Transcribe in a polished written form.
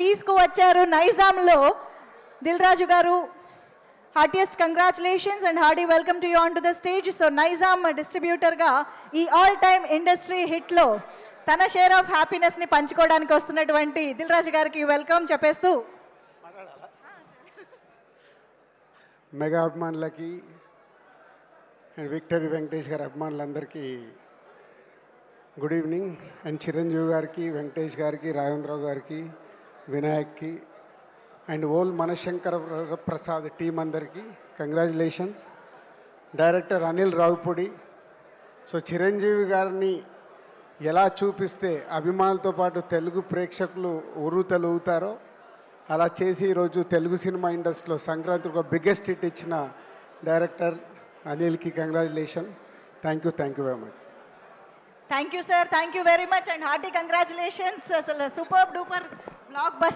తీసుకువచ్చారు నైజాంలో. Dil Raju garu, heartiest congratulations and hearty welcome to you on to the stage. So Nizam డిస్ట్రిబ్యూటర్గా ఈ all time industry హిట్లో తన share of హ్యాపీనెస్ని పంచుకోవడానికి వస్తున్నటువంటి దిల్ రాజు గారికి వెల్కమ్ చెప్పేస్తూ, మెగా అభిమానులకి అండ్ విక్టరీ వెంకటేష్ గారి అభిమానులందరికీ గుడ్ ఈవినింగ్. అండ్ చిరంజీవి గారికి, వెంకటేష్ గారికి, రాఘవేంద్రరావు గారికి, వినాయక్కి అండ్ ఓల్ మనశంకర ప్రసాద్ టీం అందరికీ congratulations. Director Anil Ravipudi. So Chiranjeevi గారిని ఎలా చూపిస్తే అభిమానులతో పాటు తెలుగు ప్రేక్షకులు ఉర్రూతలూగుతారో అలా చేసి ఈరోజు తెలుగు సినిమా ఇండస్ట్రీలో సంక్రాంతికి ఒక బిగ్గెస్ట్ హిట్ ఇచ్చిన డైరెక్టర్ అనిల్కి congratulation. Thank you very much. Thank you sir, thank you very much and hearty congratulations. అసలు సూపర్ డూపర్ బ్లాక్ బస్టర్.